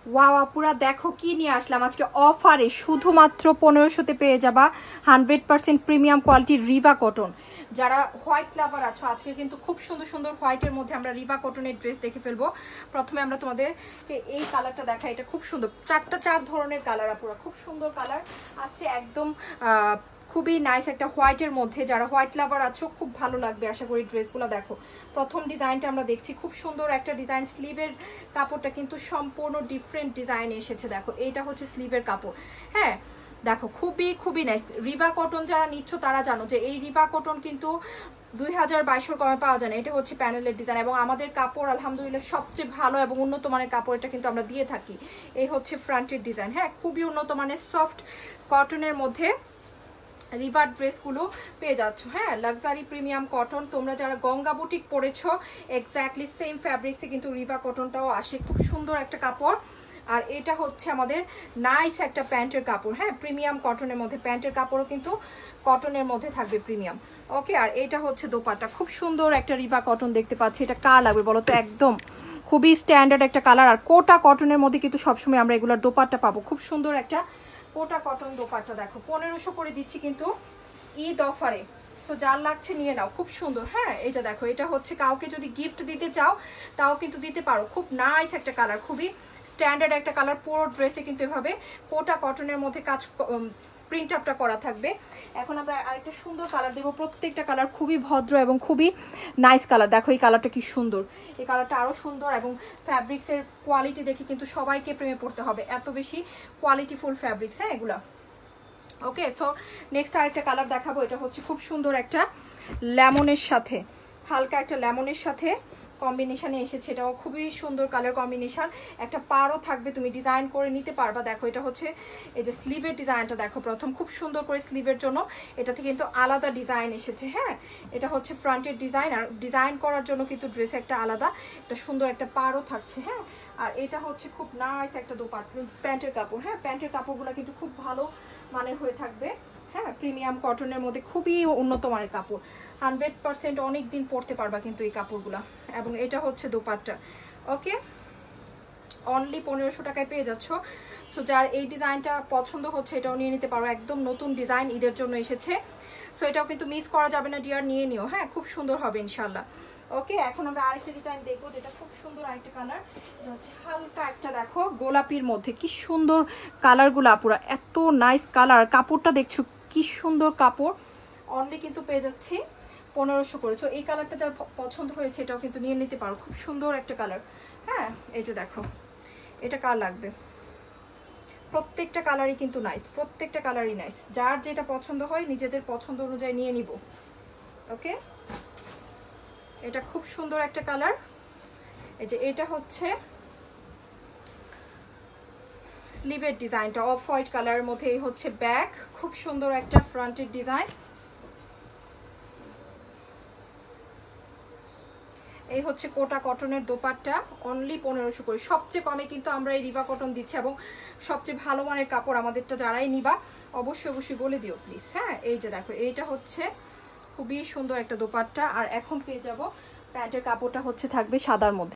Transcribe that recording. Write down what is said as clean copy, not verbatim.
Wow আপুরা দেখো কি নিয়ে আসলাম আজকে অফারে, শুধুমাত্র 1500-তে পেয়ে যাবা 100% প্রিমিয়াম কোয়ালিটির রিভা কটন। যারা হোয়াইট লাভার আছো, আজকে কিন্তু খুব সুন্দর সুন্দর হোয়াইটের মধ্যে আমরা রিভা কটনের ড্রেস দেখে ফেলবো। প্রথমে আমরা তোমাদেরকে এই কালারটা দেখাই, এটা খুব সুন্দর, চার ধরনের কালার আপুরা, খুব সুন্দর কালার আসছে, একদম খুবই নাইস একটা হোয়াইটের মধ্যে। যারা হোয়াইট লাভার আছো খুব ভালো লাগবে আশা করি ড্রেসগুলো। দেখো প্রথম ডিজাইনটা আমরা দেখছি, খুব সুন্দর একটা ডিজাইন। স্লিভের কাপড়টা কিন্তু সম্পূর্ণ ডিফারেন্ট ডিজাইন এসেছে। দেখো এইটা হচ্ছে স্লিভের কাপড়। হ্যাঁ দেখো খুবই খুবই নাইস। রিভা কটন যারা নিচ্ছ তারা জানো যে এই রিভা কটন কিন্তু 2022 কমে পাওয়া যায় না। এটা হচ্ছে প্যানেলের ডিজাইন এবং আমাদের কাপড় আলহামদুলিল্লাহ সবচেয়ে ভালো এবং উন্নত মানের কাপড় এটা কিন্তু আমরা দিয়ে থাকি। এই হচ্ছে ফ্রন্টের ডিজাইন। হ্যাঁ খুবই উন্নত মানের সফট কটনের মধ্যে রিভার ড্রেসগুলো পেয়ে যাচ্ছ। হ্যাঁ লাক্সারি প্রিমিয়াম কটন। তোমরা যারা গঙ্গা বুটিক পরেছো এক্স্যাক্টলি সেম ফ্যাব্রিক্সে কিন্তু রিভা কটনটাও আসে। খুব সুন্দর একটা কাপড়। আর এটা হচ্ছে আমাদের নাইস একটা প্যান্টের কাপড়। হ্যাঁ প্রিমিয়াম কটনের মধ্যে, প্যান্টের কাপড়ও কিন্তু কটনের মধ্যে থাকবে প্রিমিয়াম। ওকে আর এটা হচ্ছে দোপাট্টা, খুব সুন্দর একটা রিভা কটন দেখতে পাচ্ছি। এটা কার লাগবে বলো তো, একদম খুবই স্ট্যান্ডার্ড একটা কালার। আর কোটা কটনের মধ্যে কিন্তু সবসময় আমরা এগুলোর দোপাট্টা পাবো। খুব সুন্দর একটা কোটা কটন দোপাট্টা। দেখো 1500 করে দিচ্ছি কিন্তু ঈদ অফারে। সো যার লাগছে নিয়ে নাও, খুব সুন্দর। হ্যাঁ এই যে দেখো, এটা হচ্ছে কাউকে যদি গিফট দিতে চাও তাও কিন্তু দিতে পারো। খুব নাইস একটা কালার, খুবই স্ট্যান্ডার্ড একটা কালার। পুরো ড্রেসে কিন্তু এভাবে কোটা কটনের মধ্যে কাজ প্রিন্ট আপটা করা থাকবে। এখন আমরা আরেকটা সুন্দর কালার দেবো। প্রত্যেকটা কালার খুবই ভদ্র এবং খুবই নাইস কালার। দেখো এই কালারটা কি সুন্দর, এই কালারটা আরও সুন্দর এবং ফ্যাব্রিক্সের কোয়ালিটি দেখে কিন্তু সবাইকে প্রেমে পড়তে হবে, এত বেশি কোয়ালিটিফুল ফ্যাব্রিক্স। হ্যাঁ এগুলা ওকে। সো নেক্সট আরেকটা কালার দেখাবো। এটা হচ্ছে খুব সুন্দর একটা লেমনের সাথে, হালকা একটা লেমনের সাথে কম্বিনেশনে এসেছে। এটাও খুবই সুন্দর কালার কম্বিনেশন। একটা পাড়ও থাকবে, তুমি ডিজাইন করে নিতে পারবা। দেখো এটা হচ্ছে এই যে স্লিভের ডিজাইনটা দেখো, প্রথম খুব সুন্দর করে স্লিভের জন্য এটাতে কিন্তু আলাদা ডিজাইন এসেছে। হ্যাঁ এটা হচ্ছে ফ্রন্টের ডিজাইন, আর ডিজাইন করার জন্য কিন্তু ড্রেসে একটা আলাদা একটা সুন্দর একটা পাড়ও থাকছে। হ্যাঁ আর এটা হচ্ছে খুব নাইস একটা দোপাট্টা, প্যান্টের কাপড়। হ্যাঁ প্যান্টের কাপড়গুলো কিন্তু খুব ভালো মানের হয়ে থাকবে। হ্যাঁ প্রিমিয়াম কটনের মধ্যে খুবই উন্নত মানের কাপড়, 100% অনেক দিন পরতে পারবা কিন্তু এই কাপড়গুলো। এবং এটা হচ্ছে দোপাট্টা। ওকে অনলি 1500 টাকায় পেয়ে যাচ্ছ। সো যার এই ডিজাইনটা পছন্দ হচ্ছে এটাও নিয়ে নিতে পারো, একদম নতুন ডিজাইন ঈদের জন্য এসেছে। সো এটাও কিন্তু মিস করা যাবে না ডিয়ার, নিয়ে নিও। হ্যাঁ খুব সুন্দর হবে ইনশাল্লাহ। ওকে এখন আমরা আরেকটা ডিজাইন দেখবো যেটা খুব সুন্দর আরেকটা কালার। এটা হচ্ছে হালকা একটা দেখো গোলাপির মধ্যে, কি সুন্দর কালারগুলো আপুরা, এত নাইস কালার। কাপড়টা দেখছো কি সুন্দর কাপড়। অনলি কিন্তু পেয়ে যাচ্ছি 1500 করে। সো এই কালারটা যার পছন্দ হয়েছে এটাও কিন্তু নিয়ে নিতে পারো, খুব সুন্দর একটা কালার। হ্যাঁ এই যে দেখো এটা কার লাগবে, প্রত্যেকটা কালারই কিন্তু নাইস, প্রত্যেকটা কালারই নাইস। যার যেটা পছন্দ হয় নিজেদের পছন্দ অনুযায়ী নিয়ে নিব। ওকে এটা খুব সুন্দর একটা কালার। এই যে এটা হচ্ছে স্লিভের ডিজাইনটা অফ হোয়াইট কালারের মধ্যে, এই হচ্ছে ব্যাক, খুব সুন্দর একটা ফ্রন্টের ডিজাইন। এই হচ্ছে কোটা কটনের দোপাট্টা, অনলি 1500 করে। সবচেয়ে কমে কিন্তু আমরা এই রিভা কটন দিচ্ছি এবং সবচেয়ে ভালো মানের কাপড়। আমাদেরটা যারাই নিবা অবশ্যই অবশ্যই বলে দিও প্লিজ। হ্যাঁ এই যে দেখো এইটা হচ্ছে খুবই সুন্দর একটা দোপাট্টা। আর এখন পেয়ে যাব প্যান্টের কাপড়টা হচ্ছে থাকবে সাদার মধ্যে।